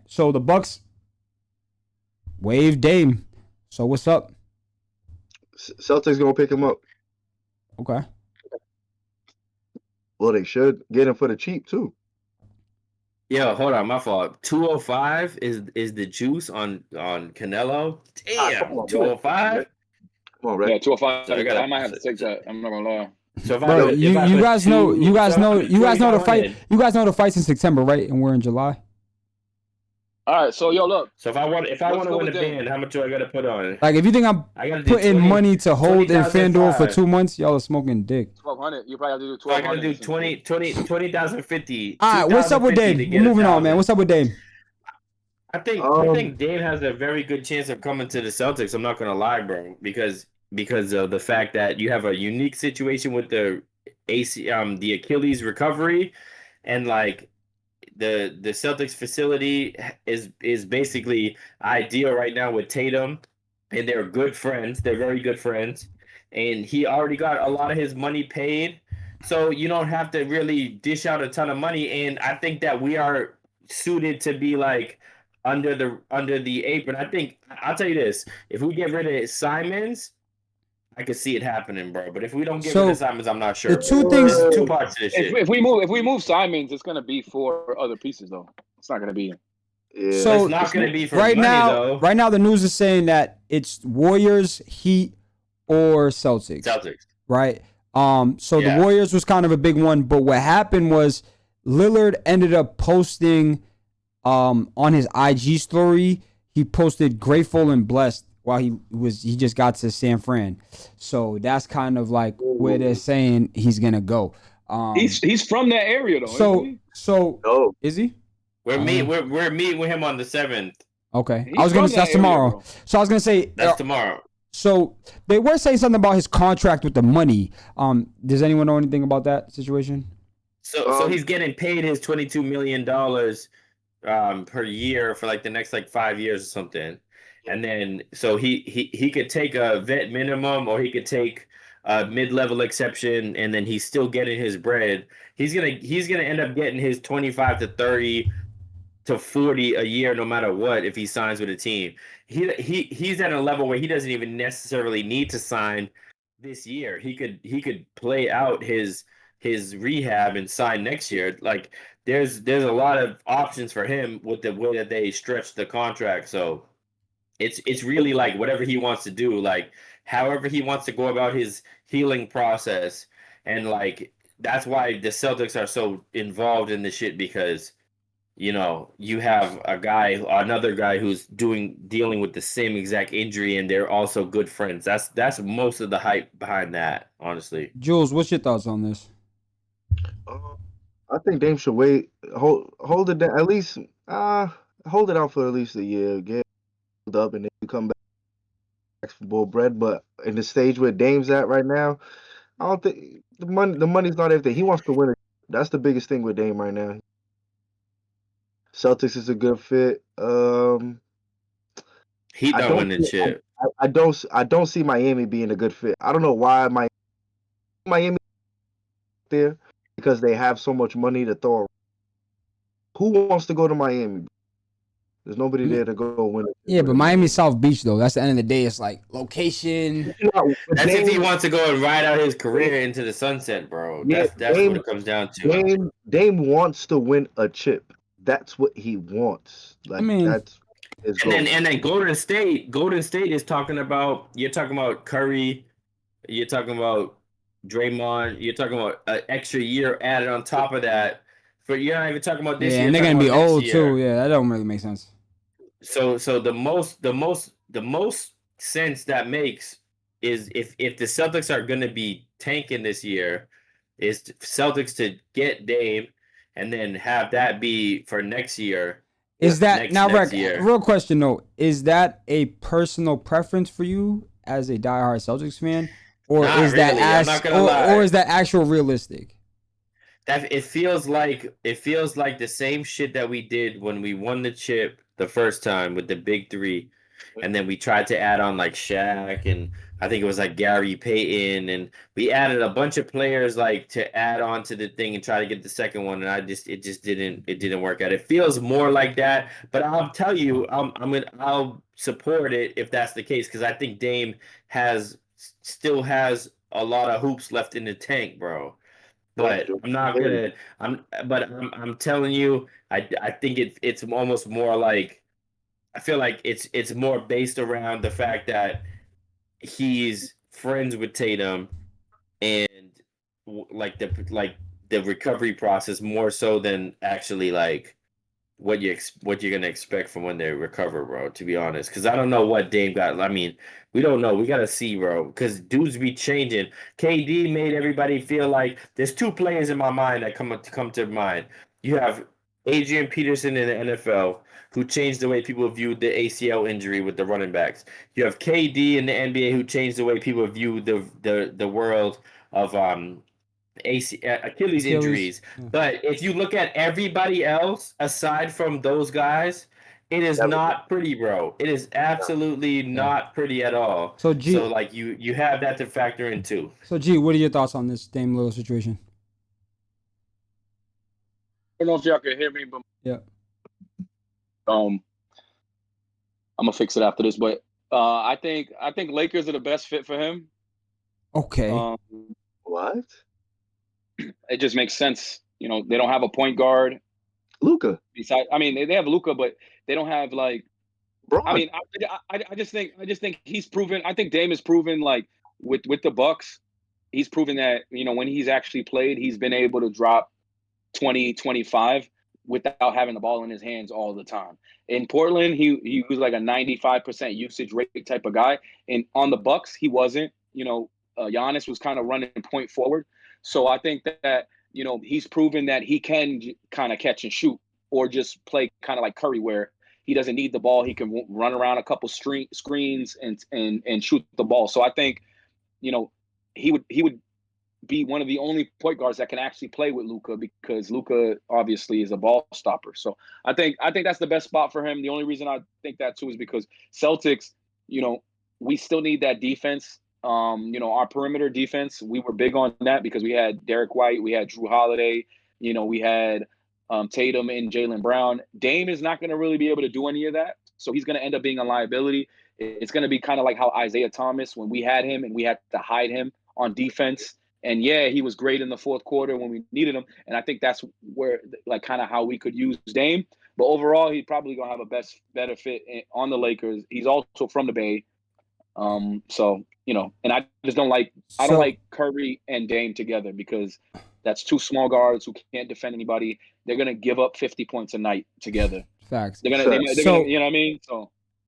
So the Bucks waived Dame. So what's up? Celtics gonna pick him up. Okay. Well, they should get him for the cheap too. Yo, hold on, my fault. 205 is the juice on Canelo. Damn, 205. Come on, Red. Yeah, 205. So I might have to take that. I'm not gonna lie. So if I Bro, put- you if I put guys know two- you guys so I know put you guys know the fight. 2,500. You guys know the fight's in September, right? And we're in July. All right, so yo, look. So if I want Let's to go win a with Dame. band, how much do I gotta put on? Like if you think I'm I gotta do putting 20 money to hold in FanDuel for 20,005. 2 months, y'all are smoking dick. 1,200. You probably have to do So I gotta 1,200. do 20,050. All right, what's up with 2,050 to Dame? get We're moving on, 1,000. man. What's up with Dame? I think Dame has a very good chance of coming to the Celtics. I'm not gonna lie, bro, because of the fact that you have a unique situation with the the Achilles recovery, and like the Celtics facility is basically ideal right now with Tatum, and they're good friends. They're very good friends, and he already got a lot of his money paid, so you don't have to really dish out a ton of money. And I think that we are suited to be like under the apron. I think I'll tell you this: if we get rid of Simons, I could see it happening, bro. But if we don't get rid of Simons, I'm not sure. The two things. There's two parts to this shit. If we move Simons, it's gonna be for other pieces though. It's not gonna be. Yeah. So it's not going to be for right money, now, though. right now the news is saying that it's Warriors, Heat, or Celtics. Celtics. Right. So Yeah. the Warriors was kind of a big one, but what happened was Lillard ended up posting on his IG story. He posted grateful and blessed while he just got to San Fran. So that's kind of like where they're saying he's gonna go. He's from that area though. isn't So No. is he? We're meeting with him on the 7th. Okay. He's I was gonna from say that's that area, tomorrow. bro. So I was gonna say That's tomorrow. so they were saying something about his contract with the money. Does anyone know anything about that situation? So he's getting paid his $22 million per year for like the next like 5 years or something. And then so he could take a vet minimum, or he could take a mid-level exception, and then he's still getting his bread. He's gonna end up getting his 25 to 30 to 40 a year no matter what if he signs with a team. He's at a level where he doesn't even necessarily need to sign this year. He could play out his rehab and sign next year. Like there's a lot of options for him with the way that they stretch the contract. So it's really like whatever he wants to do, like however he wants to go about his healing process. And like that's why the Celtics are so involved in this shit, because you know, you have another guy who's dealing with the same exact injury, and they're also good friends. That's most of the hype behind that, honestly. Jules, what's your thoughts on this? I think Dame should wait. Hold it down at least. Hold it out for at least a year. Get up, and then you come back for more bread. But in the stage where Dame's at right now, I don't think the money's not everything. He wants to win. That's the biggest thing with Dame right now. Celtics is a good fit. He I don't don't win the shit. I don't see Miami being a good fit. I don't know why Miami there, because they have so much money to throw around. Who wants to go to Miami? There's nobody there to go win it. Yeah, but Miami South Beach though. That's the end of the day. It's like location. That's if he wants to go and ride out his career into the sunset, bro. Yeah, That's what it comes down to. Dame wants to win a chip. That's what he wants. Like, I mean, that's his goal. And then Golden State is talking about, you're talking about Curry, you're talking about Draymond, you're talking about an extra year added on top of that. You're not even talking about this year. Yeah, and they're gonna be about next old year. too. Yeah, that don't really make sense. So the most sense that makes is if the Celtics are gonna be tanking this year, is Celtics to get Dame and then have that be for next year. Is that now, next Rick? year. Real question though, is that a personal preference for you as a diehard Celtics fan, or Not is that really, I'm not gonna lie. or is that actual realistic? That it feels like the same shit that we did when we won the chip the first time with the big three. And then we tried to add on like Shaq, and I think it was like Gary Payton, and we added a bunch of players like to add on to the thing and try to get the second one, and it just didn't work out. It feels more like that, but I'll tell you, I'll support it if that's the case, because I think Dame still has a lot of hoops left in the tank, bro. But I'm not gonna. I'm telling you, I think it's almost more like, I feel like it's more based around the fact that he's friends with Tatum, and like the recovery process more so than actually like what you're gonna expect from when they recover, bro. To be honest, because I don't know what Dame got. I mean, we don't know. We gotta see, bro. Because dudes be changing. KD made everybody feel like there's two players in my mind that come to mind. You have Adrian Peterson in the NFL, who changed the way people viewed the ACL injury with the running backs. You have KD in the NBA, who changed the way people view the world of Achilles injuries. Yeah. But if you look at everybody else aside from those guys, it is not pretty, bro. It is absolutely not pretty at all. So like you have that to factor in too. So G, what are your thoughts on this Dame Lillard situation? I don't know if y'all can hear me, but yeah, I'm gonna fix it after this. But I think Lakers are the best fit for him. Okay. What? It just makes sense. You know, they don't have a point guard. Luka. Besides, I mean, they have Luka, but they don't have like. Bron. I mean, I just think he's proven. I think Dame has proven, like with the Bucks, he's proven that, you know, when he's actually played, he's been able to drop 20, 25 without having the ball in his hands all the time. In Portland, he was like a 95% usage rate type of guy, and on the Bucks, he wasn't. You know, Giannis was kind of running point forward. So I think that, you know, he's proven that he can kind of catch and shoot, or just play kind of like Curry, where he doesn't need the ball. He can run around a couple screens and shoot the ball. So I think, you know, he would be one of the only point guards that can actually play with Luka, because Luka obviously is a ball stopper. So I think that's the best spot for him. The only reason I think that too is because Celtics, you know, we still need that defense. You know, our perimeter defense, we were big on that because we had Derek White, we had Drew Holiday, you know, we had Tatum and Jaylen Brown. Dame is not going to really be able to do any of that. So he's going to end up being a liability. It's going to be kind of like how Isaiah Thomas, when we had him and we had to hide him on defense. And yeah, he was great in the fourth quarter when we needed him. And I think that's where, like, kind of how we could use Dame. But overall, he's probably going to have a better fit on the Lakers. He's also from the Bay. So, you know, and I just don't like Curry and Dame together, because that's two small guards who can't defend anybody. They're going to give up 50 points a night together. Facts. They're gonna, you know what I mean? So